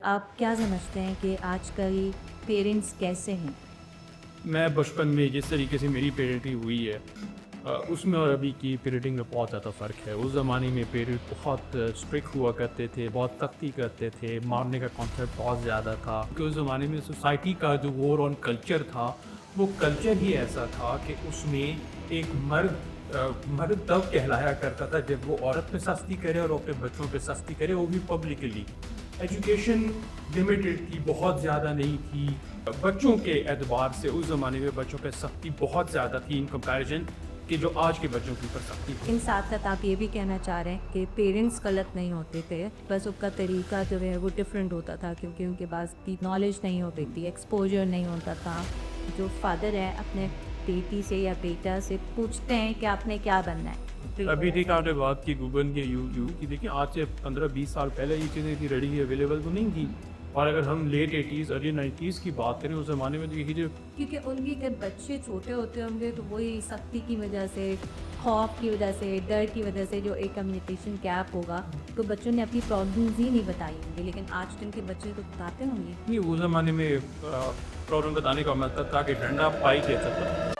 आप क्या समझते हैं कि आजकल पेरेंट्स कैसे हैं? मैं बचपन में जिस तरीके से मेरी पेरेंटिंग हुई है उसमें और अभी की पेरेंटिंग में बहुत ज़्यादा फ़र्क है। उस ज़माने में पेरेंट बहुत स्ट्रिक्ट हुआ करते थे, बहुत सख्ती करते थे, मारने का कॉन्सेप्ट बहुत ज़्यादा था। क्योंकि उस ज़माने में सोसाइटी का जो ओवरऑल कल्चर था, वो कल्चर ही ऐसा था कि उसमें एक मर्द तब कहलाया करता था जब वो औरत पे सख्ती करे और अपने बच्चों पे सख्ती करे, वो भी पब्लिकली। एजुकेशन लिमिटेड थी, बहुत ज़्यादा नहीं थी। बच्चों के एतबार से उस ज़माने में बच्चों पे सख्ती बहुत ज़्यादा थी इन कंपैरिजन कि जो आज के बच्चों के ऊपर सख्ती है। इन साथ-साथ आप ये भी कहना चाह रहे हैं कि पेरेंट्स गलत नहीं होते थे, बस उनका तरीका जो है वो डिफरेंट होता था क्योंकि उनके पास इतनी नॉलेज नहीं होती थी, एक्सपोज़र नहीं होता था। जो फादर है अपने बेटी से या बेटा से पूछते हैं कि आपने क्या बनना है? अभी देखिए आपने बात की गूगल के यू की, देखिए आज से 15-20 साल पहले ये चीज़ें इतनी रेडी अवेलेबल तो नहीं थी। और अगर हम लेट 80s अर्ली 90s की बात करें उस ज़माने में, तो यही जो क्योंकि उनके जब बच्चे छोटे होते होंगे तो वही सख्ती की वजह से, खौफ की वजह से, डर की वजह से जो एक कम्युनिकेशन गैप होगा, तो बच्चों ने अपनी प्रॉब्लम्स ही नहीं बताई होंगी। लेकिन आजकल के बच्चे तो बताते होंगे। नहीं, उस ज़माने में प्रॉब्लम बताने का मतलब था कि डंडा पाई देता था।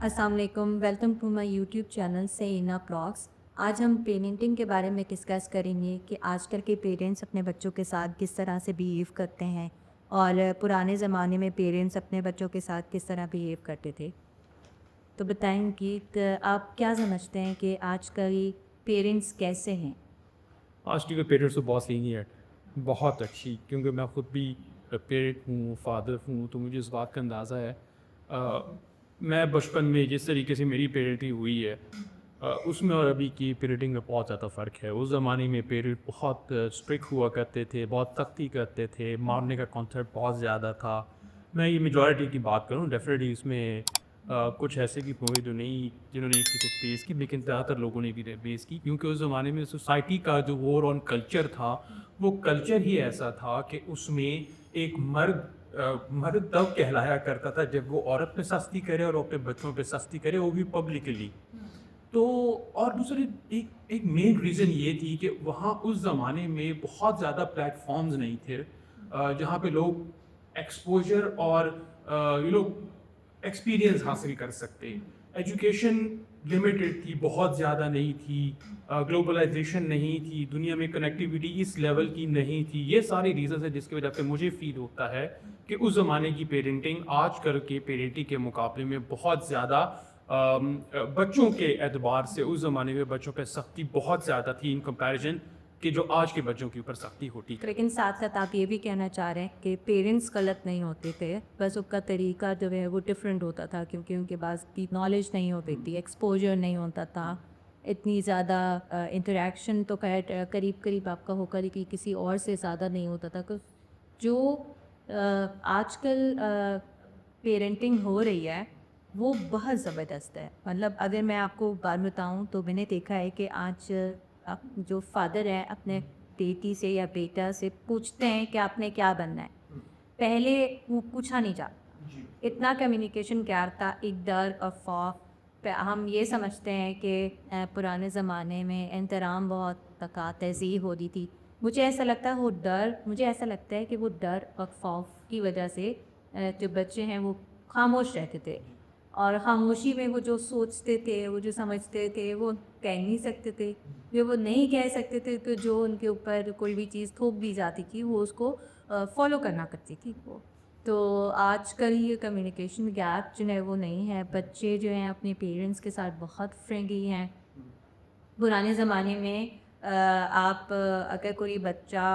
अस्सलाम वालेकुम, welcome to my YouTube channel Saina vlogs. आज हम पेरेंटिंग के बारे में डिस्कस करेंगे कि आजकल के पेरेंट्स अपने बच्चों के साथ किस तरह से बिहेव करते हैं और पुराने ज़माने में पेरेंट्स अपने बच्चों के साथ किस तरह बिहेव करते थे। तो बताएं कि आप क्या समझते हैं कि आजकल पेरेंट्स कैसे हैं? आज की पेरेंट्स तो बहुत सही है, बहुत अच्छी, क्योंकि मैं खुद भी पेरेंट हूँ, फादर हूँ, तो मुझे इस बात का अंदाज़ा है। मैं बचपन में जिस तरीके से मेरी पेरेंटिंग हुई है उसमें और अभी की पेरेंटिंग में बहुत ज़्यादा फ़र्क है। उस ज़माने में पेरेंट बहुत स्ट्रिक्ट हुआ करते थे, बहुत सख्ती करते थे, मारने का कॉन्सेप्ट बहुत ज़्यादा था। मैं ये मेजॉरिटी की बात करूँ, डेफिनेटली इसमें कुछ ऐसे भी हुए जो नहीं, जिन्होंने किसी बेस की, लेकिन ज़्यादातर लोगों ने भी बेस की, क्योंकि उस ज़माने में सोसाइटी का जो ओवरऑल कल्चर था, वो कल्चर ही ऐसा था कि उसमें एक मर्द तब कहलाया करता था जब वो औरत पे सख्ती करे और अपने बच्चों पे सख्ती करे, वो भी पब्लिकली। तो और दूसरी एक एक मेन रीज़न ये थी कि वहाँ उस ज़माने में बहुत ज़्यादा प्लेटफ़ॉर्म्स नहीं थे जहाँ पे लोग एक्सपोज़र और एक्सपीरियंस हासिल कर सकते। एजुकेशन लिमिटेड थी, बहुत ज़्यादा नहीं थी। ग्लोबलाइज़ेशन नहीं थी, दुनिया में कनेक्टिविटी इस लेवल की नहीं थी। ये सारी रीज़न्स हैं जिसकी वजह से मुझे फ़ील होता है कि उस ज़माने की पेरेंटिंग आजकल के पेरेंटिंग के मुकाबले में बहुत ज़्यादा बच्चों के एतबार से उस ज़माने में बच्चों पे सख्ती बहुत ज़्यादा थी इन कंपैरिजन कि जो आज के बच्चों के ऊपर सख्ती होती है। लेकिन साथ-साथ आप ये भी कहना चाह रहे हैं कि पेरेंट्स गलत नहीं होते थे, बस उनका तरीका जो है वो डिफरेंट होता था क्योंकि उनके पास इतनी नॉलेज नहीं होती थी, एक्सपोज़र नहीं होता था, इतनी ज़्यादा इंटरैक्शन तो खैर करीब-करीब आपका होकर ही कि किसी और से ज़्यादा नहीं होता था। क जो आजकल पेरेंटिंग हो रही है, वो बहुत ज़बरदस्त है। मतलब अगर मैं आपको बात बताऊँ तो मैंने देखा है कि आज जो फादर हैं अपने बेटी से या बेटा से पूछते हैं कि आपने क्या बनना है। पहले वो पूछा नहीं जाता। इतना कम्युनिकेशन गैप था, एक डर और खौफ। हम ये समझते हैं कि पुराने ज़माने में एहतराम बहुत तका तहज़ीब होती थी। मुझे ऐसा लगता है कि वो डर और खौफ की वजह से जो बच्चे हैं वो खामोश रहते थे। और खामोशी में वो जो सोचते थे, वो जो समझते थे, वो कह नहीं सकते थे। जो वो नहीं कह सकते थे तो जो उनके ऊपर कोई भी चीज़ थोप दी जाती थी वो उसको फॉलो करना करती थी वो। तो आजकल ये कम्युनिकेशन गैप जो है वो नहीं है। बच्चे जो हैं अपने पेरेंट्स के साथ बहुत फ्रेंडली हैं। पुराने ज़माने में अगर कोई बच्चा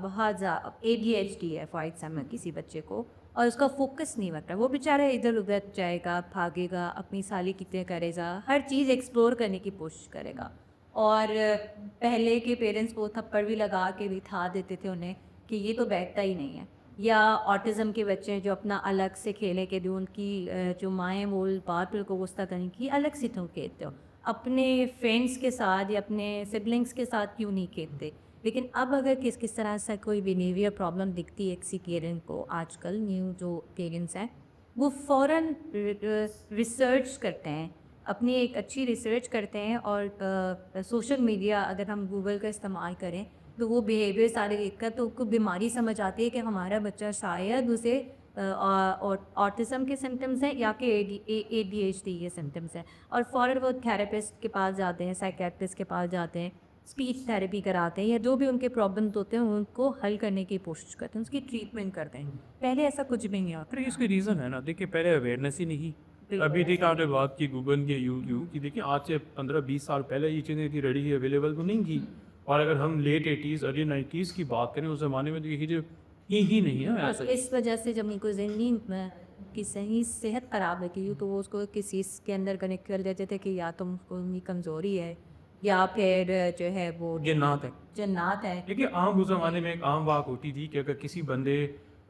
बहुत ADHD है फॉर एग्ज़ाम्पल किसी बच्चे को और उसका फ़ोकस नहीं बनता, वो बेचारा इधर-उधर जाएगा, भागेगा, अपनी सारी करेगा, हर चीज़ एक्सप्लोर करने की कोशिश करेगा। और पहले के पेरेंट्स वो थप्पड़ भी लगा के बिठा देते थे उन्हें कि ये तो बैठता ही नहीं है। या ऑटिज़म के बच्चे हैं जो अपना अलग से खेलें कि जो उनकी जो माएँ वो बात को गुस्सा करने की अलग से तुम खेलते हो। अपने फ्रेंड्स के साथ या अपने सिबलिंग्स के साथ क्यों नहीं खेलते। लेकिन अब अगर किस किस तरह से कोई बिहेवियर प्रॉब्लम दिखती है किसी पेरेंट को आजकल न्यू जो पेरेंट्स हैं, वो फ़ौरन रिसर्च करते हैं। अपनी एक अच्छी रिसर्च करते हैं और सोशल मीडिया अगर हम गूगल का इस्तेमाल करें तो वो बिहेवियर सारे देखकर तो उनको बीमारी समझ आती है कि हमारा बच्चा शायद उसे ऑटिज़म के सिम्टम्स हैं या कि ADHD के सिम्टम्स हैं, और फ़ौरन वो थेरेपिस्ट के पास जाते हैं, साइकेट्रिस्ट के पास जाते हैं, स्पीच थेरेपी कराते हैं या जो भी उनके प्रॉब्लम्स होते हैं उनको हल करने की कोशिश करते हैं, उसकी ट्रीटमेंट करते हैं। पहले ऐसा कुछ भी नहीं होता। फिर इसके रीज़न है ना, देखिए पहले अवेयरनेस ही नहीं। अभी देखिए आपने बात की गूगल की, यूट्यूब की, देखिए आज से 15-20 साल पहले ये चीज़ें इतनी रेडी अवेलेबल तो नहीं थी। और अगर हम लेट 80s अर्ली 90s की बात करें उस ज़माने में, तो ये जो ही नहीं है बस ऐसा। इस वजह से जब उनको ज़हनी की सही सेहत ख़राब लगी तो वो उसको किस चीज़ के अंदर कनेक्ट कर देते थे कि या तो उनकी कमज़ोरी है या फिर जो है वो जिन्नात है। जन्नात है। देखिए आम उस ज़माने में एक आम बात होती थी कि अगर किसी बंदे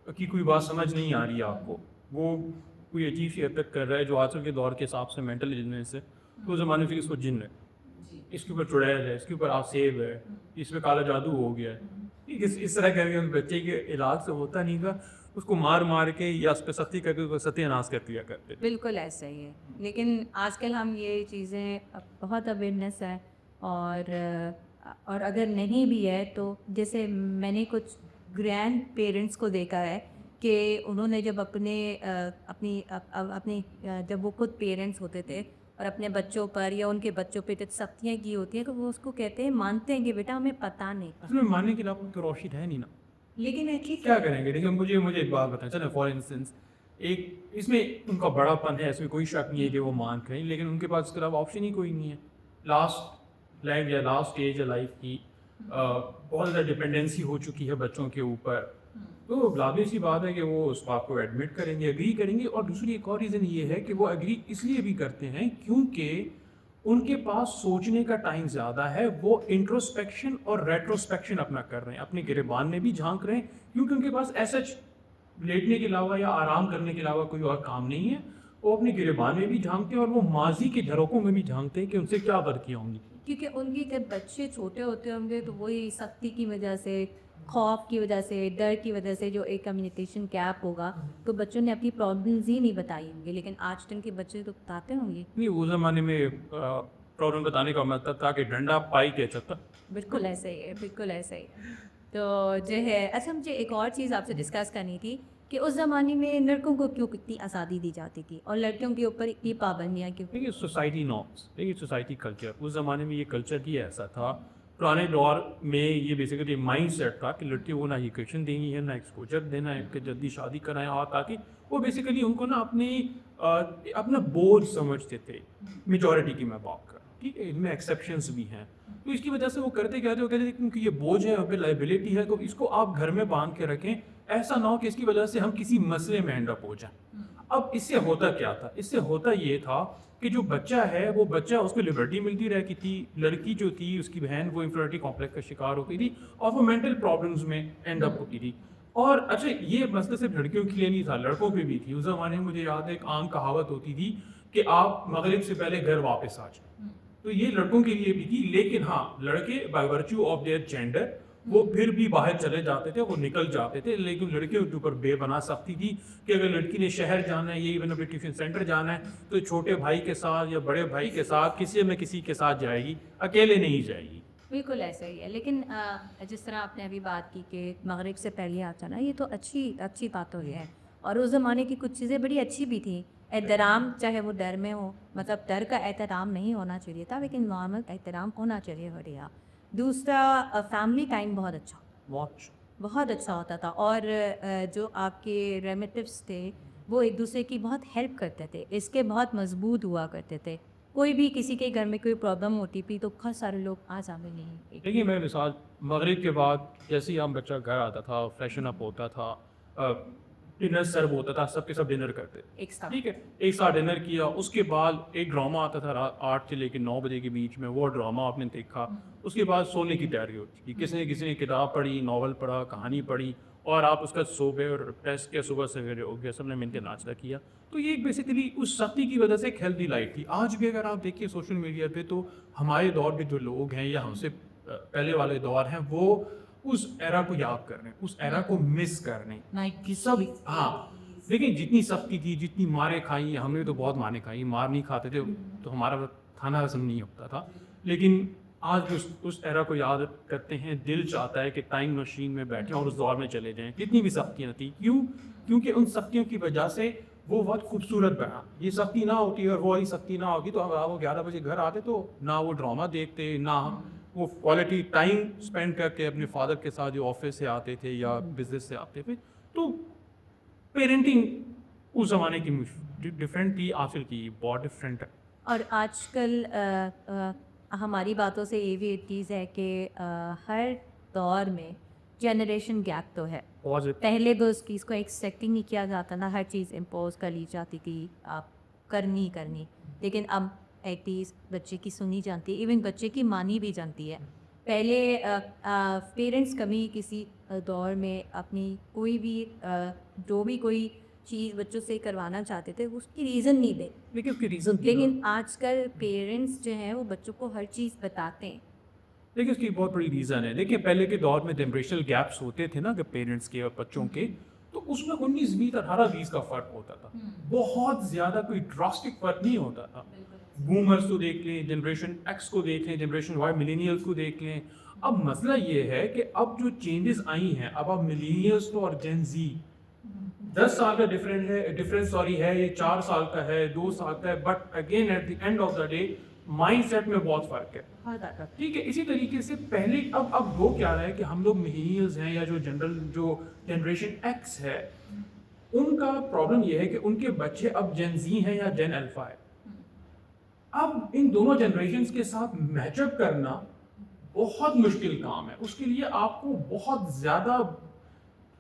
की कोई बात समझ नहीं आ रही है आपको, वो कोई अजीब सी हरकत कर रहा है जो आजकल के दौर के हिसाब से मेंटल इलनेस है, तो उस ज़माने में फिर इसको जिन्न है, इसके ऊपर चुड़ैल है, इसके ऊपर आसेब है, इसमें काला जादू हो गया है। ठीक है, इस तरह करके उस बच्चे के इलाज से होता नहीं था, उसको मार मार के या उस पर सख्ती करके उसको सत्यानाश कर दिया करते थे। बिल्कुल ऐसा ही है, लेकिन आजकल हम ये चीज़ें बहुत अवेयरनेस है और अगर नहीं भी है तो जैसे मैंने कुछ ग्रैंड पेरेंट्स को देखा है कि उन्होंने जब अपनी जब वो खुद पेरेंट्स होते थे और अपने बच्चों पर या उनके बच्चों पे जब सख्तियाँ की होती हैं तो वो उसको कहते हैं, मानते हैं कि बेटा हमें पता नहीं था, उसमें मानने के अलावा तो रोशिद है नहीं ना, लेकिन एटलीस्ट क्या करेंगे। देखिए मुझे एक बात बताएं, चलो फॉर इंस्टेंस एक इसमें उनका बड़ापन है, इसमें कोई शक नहीं है कि वो मान करें, लेकिन उनके पास इसके अलावा ऑप्शन ही कोई नहीं है। लास्ट लाइफ या लास्ट स्टेज है लाइफ की, बहुत ज़्यादा डिपेंडेंसी हो चुकी है बच्चों के ऊपर, तो लाजमी सी बात है कि वो उस बात को एडमिट करेंगे, एग्री करेंगे। और दूसरी एक और रीज़न ये है कि वो एग्री इसलिए भी करते हैं क्योंकि उनके पास सोचने का टाइम ज़्यादा है, वो इंट्रोस्पेक्शन और रेट्रोस्पेक्शन अपना कर रहे हैं, अपने गिरेबान में भी झांक रहे हैं, क्योंकि उनके पास ऐसा लेटने के अलावा या आराम करने के अलावा कोई और काम नहीं है। वो अपने गिरेबान में भी झांकते हैं और वो माजी के झरोकों में भी झांकते हैं कि उनसे क्या गलतियाँ होंगी। क्योंकि उनके जब बच्चे छोटे होते होंगे तो वही सख्ती की वजह से, खौफ की वजह से, डर की वजह से जो एक कम्युनिकेशन गैप होगा तो बच्चों ने अपनी प्रॉब्लम्स ही नहीं बताई होंगी, लेकिन आजकल के बच्चे तो बताते होंगे। नहीं, उस ज़माने में प्रॉब्लम बताने का मतलब था कि डंडा पाई के चक्कर। बिल्कुल ऐसे ही है, बिल्कुल ऐसे ही है। तो जो है, अच्छा मुझे एक और चीज़ आपसे डिस्कस करनी थी कि उस ज़माने में लड़कों को क्यों कितनी आज़ादी दी जाती थी और लड़कियों के ऊपर इतनी पाबंदियाँ क्यों? देखिए सोसाइटी नॉर्म्स, देखिए सोसाइटी कल्चर, उस ज़माने में ये कल्चर ही ऐसा था। पुराने दौर में ये बेसिकली माइंड सेट था कि लड़कियों को ना एजुकेशन देनी है, ना एक्सपोजर देना है, कि जल्दी शादी कराएं, और ताकि वो बेसिकली उनको ना अपना बोझ समझते थे। मेजॉरिटी की मैं बात कर रहा हूँ, ठीक है, इनमें एक्सेप्शंस भी हैं। तो इसकी वजह से वो करते क्या थे, वो कहते थे क्योंकि ये बोझ है और फिर लाइबिलिटी है, तो इसको आप घर में बांध के रखें, ऐसा ना हो कि इसकी वजह से हम किसी मसले में एंड अप हो जाए। अब इससे होता क्या था, इससे होता ये था कि जो बच्चा है वो बच्चा, उसको लिबर्टी मिलती रहती थी, लड़की जो थी उसकी बहन वो इंफीरियरिटी कॉम्प्लेक्स का शिकार होती थी और वो मेंटल प्रॉब्लम्स में एंड अप होती थी। और अच्छा, ये मसला सिर्फ लड़कियों के लिए नहीं था, लड़कों पे भी थी। उस ज़माने में मुझे याद है एक आम कहावत होती थी कि आप मगरिब से पहले घर वापस आ जाए, तो ये लड़कों के लिए भी थी। लेकिन हाँ, लड़के by virtue of their gender वो फिर भी बाहर चले जाते थे, वो निकल जाते थे, लेकिन लड़कियों के ऊपर बेबना सख्ती थी कि अगर लड़की ने शहर जाना है, ये इवन अपने ट्यूशन सेंटर जाना है, तो छोटे भाई के साथ या बड़े भाई के साथ किसी न किसी के साथ जाएगी, अकेले नहीं जाएगी। बिल्कुल ऐसा ही है, लेकिन जिस तरह आपने अभी बात की कि मगरिब से पहले आ जाना, ये तो अच्छी बात हो है। और उस ज़माने की कुछ चीज़ें बड़ी अच्छी भी थी। एहतराम, चाहे वो डर में हो, मतलब डर का एहतराम नहीं होना चाहिए था, लेकिन नॉर्मल एहतराम होना चाहिए बढ़िया। दूसरा, फैमिली टाइम बहुत अच्छा होता था, और जो आपके रिलेटिव्स थे वो एक दूसरे की बहुत हेल्प करते थे, इसके बहुत मजबूत हुआ करते थे। कोई भी किसी के घर में कोई प्रॉब्लम होती थी तो बहुत सारे लोग आ जाते नहीं। देखिए मैं मिसाल, मगरिब के बाद जैसे ही हम बच्चा घर आता था, फ्रेशन अप होता था, डिनर सर्व होता था, सबके सब डिनर करते थे, एक साथ ठीक है, एक साथ डिनर किया। उसके बाद एक ड्रामा आता था रात 8 से लेकर 9 बजे के बीच में, वो ड्रामा आपने देखा। उसके बाद सोने की तैयारी होती थी, किसी ने किताब पढ़ी, नावल पढ़ा, कहानी पढ़ी, और आप उसका सो गए और टेस्ट के सुबह सवेरे हो गया, सबने मिलकर नाश्ता किया। तो ये बेसिकली उस सख्ती की वजह से एक हेल्दी लाइफ थी। आज भी अगर आप देखिए सोशल मीडिया पे, तो हमारे दौर के जो लोग हैं या हमसे पहले वाले दौर हैं, वो उस एरा को याद कर रहे हैं, उस एरा को मिस कर रहे हैं। सब हाँ, लेकिन जितनी सख्ती थी, जितनी मारें खाई, हमने तो बहुत मारें खाई, मार नहीं खाते थे तो हमारा खाना हजम नहीं होता था। लेकिन आज उस एरा को याद करते हैं, दिल चाहता है कि टाइम मशीन में बैठें और उस दौर में चले जाएं। कितनी भी सख्तियाँ थी, क्योंकि उन सख्तियों की वजह से वो बहुत खूबसूरत बना। ये सख्ती ना होती और वो वाली सख्ती ना होगी तो हम वो 11 बजे घर आते तो ना वो ड्रामा देखते, ना वो क्वालिटी टाइम स्पेंड करके अपने फादर के साथ जो ऑफिस से आते थे या बिजनेस से आते थे। तो पेरेंटिंग उस ज़माने की डिफरेंट थी, आजकल की बहुत डिफरेंट है। और आजकल हमारी बातों से ये भी एक चीज़ है कि हर दौर में जनरेशन गैप तो है। बहुत पहले तो उस चीज़ को एक्सपेक्ट ही नहीं किया जाता था, हर चीज़ इम्पोज कर ली जाती थी, आप करनी ही करनी। लेकिन अब एटलीस्ट बच्चे की सुनी जाती है, इवन बच्चे की मानी भी जाती है। पहले पेरेंट्स कभी किसी दौर में अपनी कोई भी जो भी कोई चीज़ बच्चों से करवाना चाहते थे उसकी रीज़न नहीं दे। लेकिन उसकी रीज़न लेकिन आजकल पेरेंट्स जो हैं वो बच्चों को हर चीज़ बताते हैं। देखिए उसकी बहुत बड़ी रीज़न है। देखिए पहले के दौर में जनरेशनल गैप्स होते थे ना कि पेरेंट्स के और बच्चों के, तो उसमें 19-20 18-20 का फ़र्क होता था। बहुत ज़्यादा कोई ड्रास्टिक फ़र्क नहीं होता था। बूमर्स को देख लें, जनरेशन एक्स को देख लें, जनरेशन वाई मिलेनियल्स को देख लें। अब मसला ये है कि अब जो चेंजेस आई हैं, अब आप मिलेनियल्स तो और जेन ज़ी 10 साल का डिफरेंस है, ये 4 साल का है, 2 साल का है, but again at the end of the day mindset में बहुत फ़र्क है। ठीक है, इसी तरीके से पहले अब हो क्या रहा है कि हम लोग मिलेनियल्स हैं या जो जनरेशन एक्स है, उनका प्रॉब्लम ये है कि उनके बच्चे अब जेन ज़ी हैं या जेन अल्फा है। अब इन दोनों जनरेशन्स के साथ मैचअप करना बहुत मुश्किल काम है। उसके लिए आपको बहुत ज़्यादा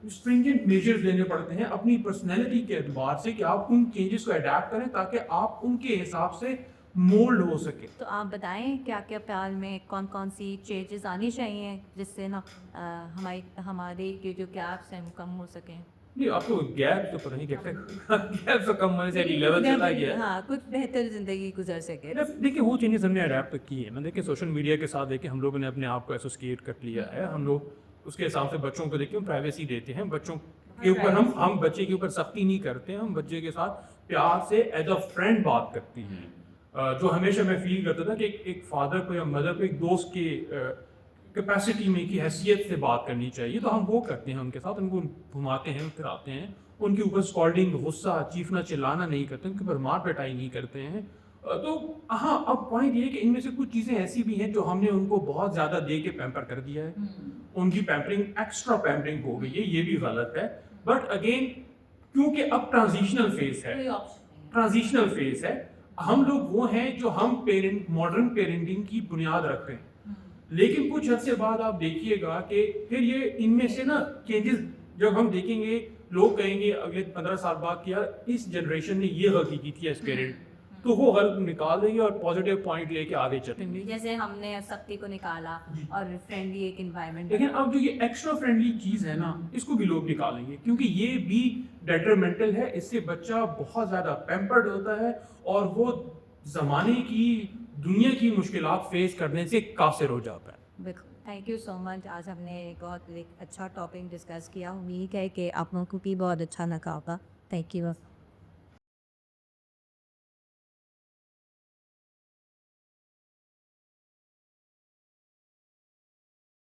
स्ट्रिंजेंट मेजर्स लेने पड़ते हैं अपनी पर्सनैलिटी के एतबार से कि आप उन चेंजेस को अडेप्ट करें ताकि आप उनके हिसाब से मोल्ड हो सके। तो आप बताएं क्या क्या प्यार में कौन कौन सी चेंजेस आनी चाहिए जिससे ना हमारे ये जो गैप्स हैं वो कम हो सकें। नहीं, आपको गैप तो पता नहीं कैसे गैप तो कम होने से लेवल चला गया है। हाँ, कुछ बेहतर ज़िंदगी गुजर सके। देखिए वो चेंजेस हमने अडेप्ट की है ना। देखिए सोशल मीडिया के साथ देखिए हम लोगों ने अपने आप को एसोसिएट कर लिया है। हम लोग उसके हिसाब से बच्चों को देखिए हम प्राइवेसी देते हैं। बच्चों के ऊपर हम बच्चे के ऊपर सख्ती नहीं करते हैं। हम बच्चे के साथ प्यार से एज अ फ्रेंड बात करते हैं। जो हमेशा मैं फील करता था कि एक फादर को या मदर को एक दोस्त के कैपेसिटी में की हैसियत से बात करनी चाहिए, तो हम वो करते हैं उनके साथ। उनको घुमाते हैं, फिराते हैं, उनके ऊपर स्कॉल्डिंग, गुस्सा, चीखना चिल्लाना नहीं करते, उनके ऊपर मार पिटाई नहीं करते हैं। तो हाँ, अब पॉइंट ये है कि इनमें से कुछ चीज़ें ऐसी भी हैं जो हमने उनको बहुत ज़्यादा दे के पैम्पर कर दिया है। उनकी पैम्परिंग एक्स्ट्रा पैम्परिंग हो गई है, ये भी गलत है। बट अगेन क्योंकि अब ट्रांजिशनल फेज है, ट्रांजिशनल फेज है, हम लोग वो हैं जो हम मॉडर्न पेरेंटिंग की बुनियाद रख रहे हैं। लेकिन कुछ अर्से बाद आप देखिएगा कि फिर ये इनमें से ना चेंजेस जब हम देखेंगे, लोग कहेंगे अगले 15 साल बाद कि यार इस जनरेशन ने ये गलती की थी एज पेरेंट, तो वो गलत निकाल देंगे और पॉजिटिव पॉइंट लेके आगे चलेंगे। जैसे हमने सख्ती को निकाला और फ्रेंडली एक एनवायरनमेंट। लेकिन अब जो ये एक्स्ट्रा फ्रेंडली चीज़ है ना, इसको भी लोग निकालेंगे क्योंकि ये भी डेट्रीमेंटल है। इससे बच्चा बहुत ज़्यादा पैम्पर्ड होता है और वो ज़माने की दुनिया की मुश्किलात फेस करने से कासिर हो जाता है। बिल्कुल, थैंक यू सो मच। आज हमने बहुत एक अच्छा टॉपिक डिस्कस किया। उम्मीद है कि आप लोगों को भी बहुत अच्छा लगा होगा। Thank you.